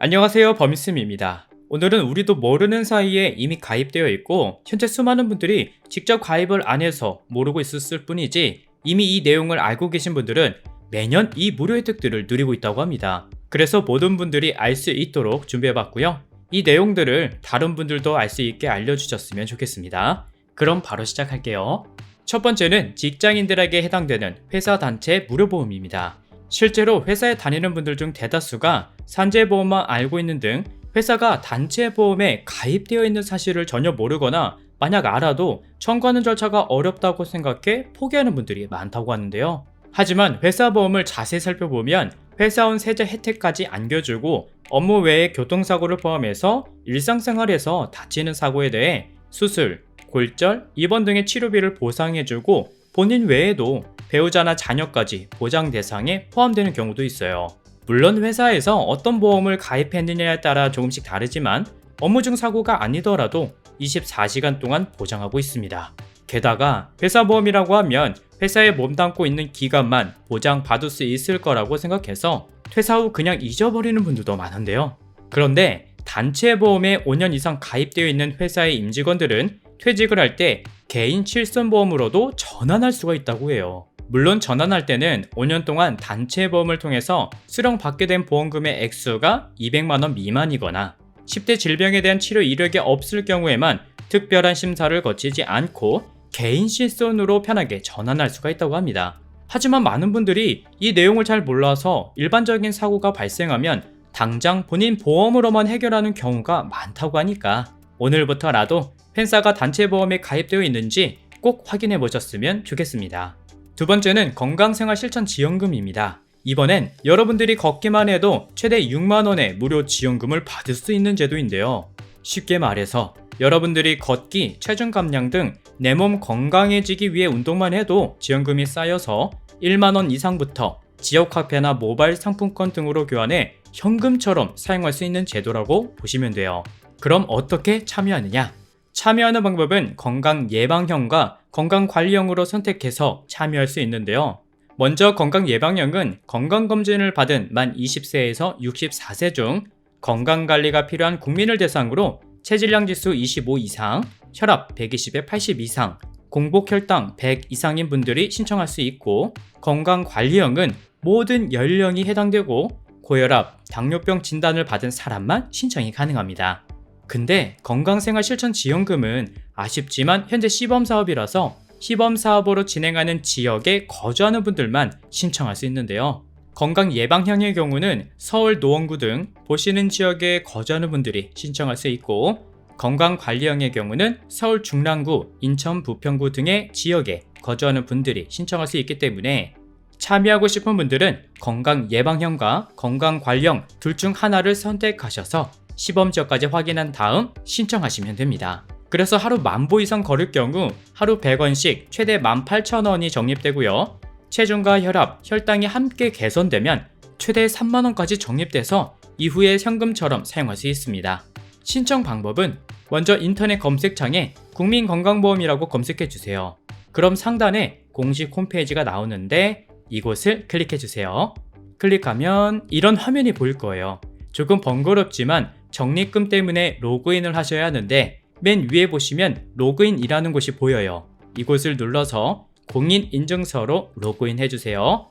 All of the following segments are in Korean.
안녕하세요, 범쌤입니다. 오늘은 우리도 모르는 사이에 이미 가입되어 있고 현재 수많은 분들이 직접 가입을 안 해서 모르고 있었을 뿐이지 이미 이 내용을 알고 계신 분들은 매년 이 무료 혜택들을 누리고 있다고 합니다. 그래서 모든 분들이 알 수 있도록 준비해봤고요. 이 내용들을 다른 분들도 알 수 있게 알려주셨으면 좋겠습니다. 그럼 바로 시작할게요. 첫 번째는 직장인들에게 해당되는 회사 단체 무료보험입니다. 실제로 회사에 다니는 분들 중 대다수가 산재보험만 알고 있는 등 회사가 단체 보험에 가입되어 있는 사실을 전혀 모르거나 만약 알아도 청구하는 절차가 어렵다고 생각해 포기하는 분들이 많다고 하는데요. 하지만 회사 보험을 자세히 살펴보면 회사원 세제 혜택까지 안겨주고 업무 외에 교통사고를 포함해서 일상생활에서 다치는 사고에 대해 수술, 골절, 입원 등의 치료비를 보상해주고 본인 외에도 배우자나 자녀까지 보장 대상에 포함되는 경우도 있어요. 물론 회사에서 어떤 보험을 가입했느냐에 따라 조금씩 다르지만 업무 중 사고가 아니더라도 24시간 동안 보장하고 있습니다. 게다가 회사 보험이라고 하면 회사에 몸담고 있는 기간만 보장받을 수 있을 거라고 생각해서 퇴사 후 그냥 잊어버리는 분들도 많은데요. 그런데 단체 보험에 5년 이상 가입되어 있는 회사의 임직원들은 퇴직을 할 때 개인 실손보험으로도 전환할 수가 있다고 해요. 물론 전환할 때는 5년 동안 단체 보험을 통해서 수령받게 된 보험금의 액수가 200만원 미만이거나 10대 질병에 대한 치료 이력이 없을 경우에만 특별한 심사를 거치지 않고 개인 실손으로 편하게 전환할 수가 있다고 합니다. 하지만 많은 분들이 이 내용을 잘 몰라서 일반적인 사고가 발생하면 당장 본인 보험으로만 해결하는 경우가 많다고 하니까 오늘부터라도 회사가 단체 보험에 가입되어 있는지 꼭 확인해 보셨으면 좋겠습니다. 두 번째는 건강생활실천지원금입니다. 이번엔 여러분들이 걷기만 해도 최대 6만원의 무료 지원금을 받을 수 있는 제도인데요. 쉽게 말해서 여러분들이 걷기, 체중 감량 등 내 몸 건강해지기 위해 운동만 해도 지원금이 쌓여서 1만원 이상부터 지역화폐나 모바일 상품권 등으로 교환해 현금처럼 사용할 수 있는 제도라고 보시면 돼요. 그럼 어떻게 참여하느냐? 참여하는 방법은 건강예방형과 건강관리형으로 선택해서 참여할 수 있는데요. 먼저 건강예방형은 건강검진을 받은 만 20세에서 64세 중 건강관리가 필요한 국민을 대상으로 체질량 지수 25 이상, 혈압 120에 80 이상, 공복혈당 100 이상인 분들이 신청할 수 있고, 건강관리형은 모든 연령이 해당되고 고혈압, 당뇨병 진단을 받은 사람만 신청이 가능합니다. 근데 건강생활실천지원금은 아쉽지만 현재 시범사업이라서 시범사업으로 진행하는 지역에 거주하는 분들만 신청할 수 있는데요. 건강예방형의 경우는 서울 노원구 등 보시는 지역에 거주하는 분들이 신청할 수 있고, 건강관리형의 경우는 서울 중랑구, 인천 부평구 등의 지역에 거주하는 분들이 신청할 수 있기 때문에 참여하고 싶은 분들은 건강예방형과 건강관리형 둘 중 하나를 선택하셔서 시범지역까지 확인한 다음 신청하시면 됩니다. 그래서 하루 10,000보 이상 걸을 경우 하루 100원씩 최대 18,000원이 적립되고요. 체중과 혈압, 혈당이 함께 개선되면 최대 3만원까지 적립돼서 이후에 현금처럼 사용할 수 있습니다. 신청 방법은 먼저 인터넷 검색창에 국민건강보험이라고 검색해주세요. 그럼 상단에 공식 홈페이지가 나오는데 이곳을 클릭해주세요. 클릭하면 이런 화면이 보일 거예요. 조금 번거롭지만 적립금 때문에 로그인을 하셔야 하는데 맨 위에 보시면 로그인이라는 곳이 보여요. 이곳을 눌러서 공인인증서로 로그인 해주세요.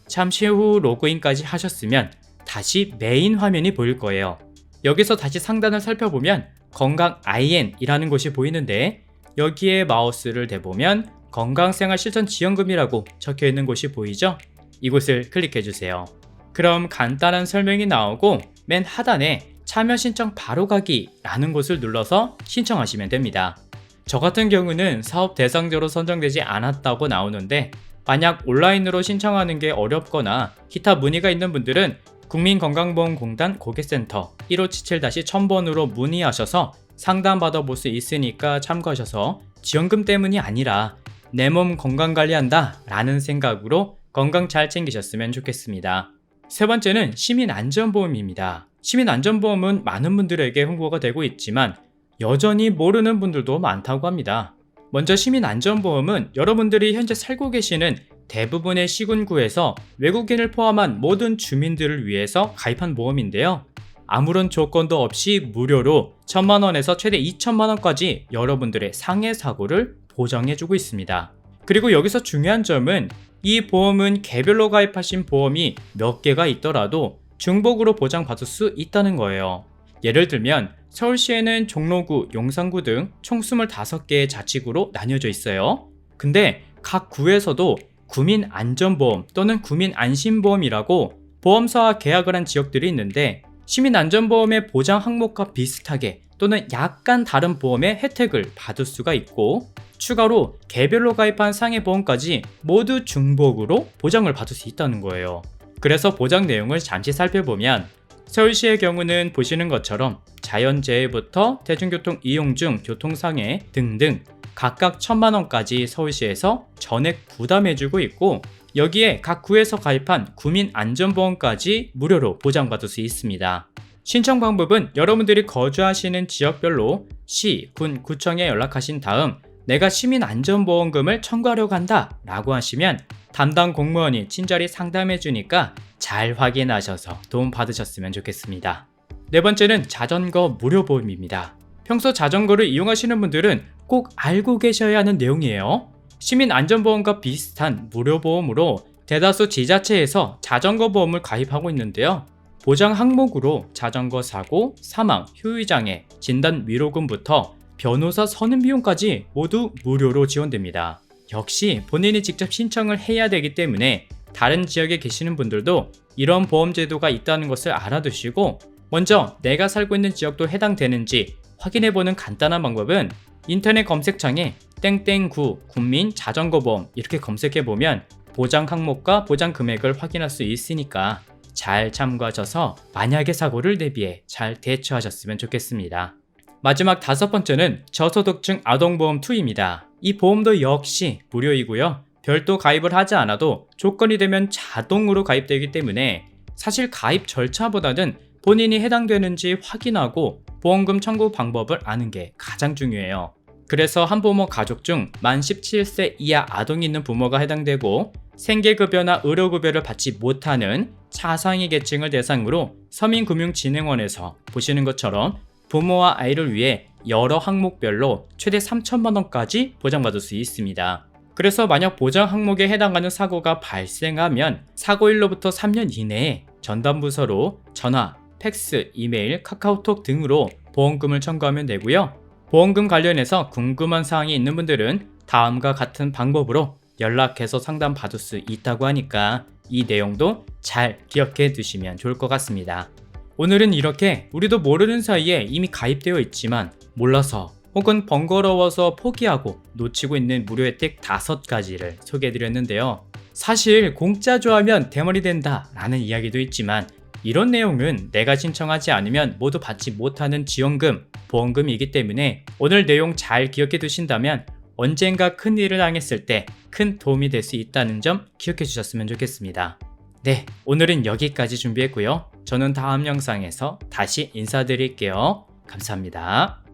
잠시 후 로그인까지 하셨으면 다시 메인 화면이 보일 거예요. 여기서 다시 상단을 살펴보면 건강 IN이라는 곳이 보이는데 여기에 마우스를 대보면 건강생활실천지원금이라고 적혀있는 곳이 보이죠? 이곳을 클릭해주세요. 그럼 간단한 설명이 나오고 맨 하단에 참여 신청 바로 가기 라는 곳을 눌러서 신청하시면 됩니다. 저 같은 경우는 사업 대상자로 선정되지 않았다고 나오는데 만약 온라인으로 신청하는 게 어렵거나 기타 문의가 있는 분들은 국민건강보험공단 고객센터 1577-1000번으로 문의하셔서 상담받아 볼 수 있으니까 참고하셔서 지원금 때문이 아니라 내 몸 건강관리한다 라는 생각으로 건강 잘 챙기셨으면 좋겠습니다. 세 번째는 시민안전보험입니다. 시민안전보험은 많은 분들에게 홍보가 되고 있지만 여전히 모르는 분들도 많다고 합니다. 먼저 시민안전보험은 여러분들이 현재 살고 계시는 대부분의 시군구에서 외국인을 포함한 모든 주민들을 위해서 가입한 보험인데요. 아무런 조건도 없이 무료로 1,000만원에서 최대 2,000만원까지 여러분들의 상해 사고를 보장해주고 있습니다. 그리고 여기서 중요한 점은 이 보험은 개별로 가입하신 보험이 몇 개가 있더라도 중복으로 보장받을 수 있다는 거예요. 예를 들면 서울시에는 종로구, 용산구 등 총 25개의 자치구로 나뉘어져 있어요. 근데 각 구에서도 구민안전보험 또는 구민안심보험이라고 보험사와 계약을 한 지역들이 있는데 시민안전보험의 보장 항목과 비슷하게 또는 약간 다른 보험의 혜택을 받을 수가 있고 추가로 개별로 가입한 상해보험까지 모두 중복으로 보장을 받을 수 있다는 거예요. 그래서 보장 내용을 잠시 살펴보면 서울시의 경우는 보시는 것처럼 자연재해부터 대중교통 이용 중 교통상해 등등 각각 1,000만원까지 서울시에서 전액 부담해주고 있고 여기에 각 구에서 가입한 구민안전보험까지 무료로 보장받을 수 있습니다. 신청 방법은 여러분들이 거주하시는 지역별로 시, 군, 구청에 연락하신 다음 내가 시민안전보험금을 청구하려고 한다 라고 하시면 담당 공무원이 친절히 상담해 주니까 잘 확인하셔서 도움 받으셨으면 좋겠습니다. 네 번째는 자전거 무료보험입니다. 평소 자전거를 이용하시는 분들은 꼭 알고 계셔야 하는 내용이에요. 시민안전보험과 비슷한 무료보험으로 대다수 지자체에서 자전거 보험을 가입하고 있는데요. 보장 항목으로 자전거 사고, 사망, 휴유장애, 진단 위로금부터 변호사 서는 비용까지 모두 무료로 지원됩니다. 역시 본인이 직접 신청을 해야 되기 때문에 다른 지역에 계시는 분들도 이런 보험 제도가 있다는 것을 알아두시고 먼저 내가 살고 있는 지역도 해당되는지 확인해보는 간단한 방법은 인터넷 검색창에 땡땡구 국민 자전거보험 이렇게 검색해보면 보장 항목과 보장 금액을 확인할 수 있으니까 잘 참고하셔서 만약의 사고를 대비해 잘 대처하셨으면 좋겠습니다. 마지막 5번째는 저소득층 아동보험 2입니다. 이 보험도 역시 무료이고요. 별도 가입을 하지 않아도 조건이 되면 자동으로 가입되기 때문에 사실 가입 절차보다는 본인이 해당되는지 확인하고 보험금 청구 방법을 아는 게 가장 중요해요. 그래서 한부모 가족 중 만 17세 이하 아동이 있는 부모가 해당되고 생계급여나 의료급여를 받지 못하는 차상위 계층을 대상으로 서민금융진흥원에서 보시는 것처럼 부모와 아이를 위해 여러 항목별로 최대 3,000만원까지 보장받을 수 있습니다. 그래서 만약 보장 항목에 해당하는 사고가 발생하면 사고일로부터 3년 이내에 전담부서로 전화, 팩스, 이메일, 카카오톡 등으로 보험금을 청구하면 되고요. 보험금 관련해서 궁금한 사항이 있는 분들은 다음과 같은 방법으로 연락해서 상담받을 수 있다고 하니까 이 내용도 잘 기억해 두시면 좋을 것 같습니다. 오늘은 이렇게 우리도 모르는 사이에 이미 가입되어 있지만 몰라서 혹은 번거로워서 포기하고 놓치고 있는 무료 혜택 5가지를 소개해 드렸는데요. 사실 공짜 좋아하면 대머리 된다 라는 이야기도 있지만 이런 내용은 내가 신청하지 않으면 모두 받지 못하는 지원금, 보험금이기 때문에 오늘 내용 잘 기억해 두신다면 언젠가 큰 일을 당했을 때 큰 도움이 될 수 있다는 점 기억해 주셨으면 좋겠습니다. 네, 오늘은 여기까지 준비했고요. 저는 다음 영상에서 다시 인사드릴게요. 감사합니다.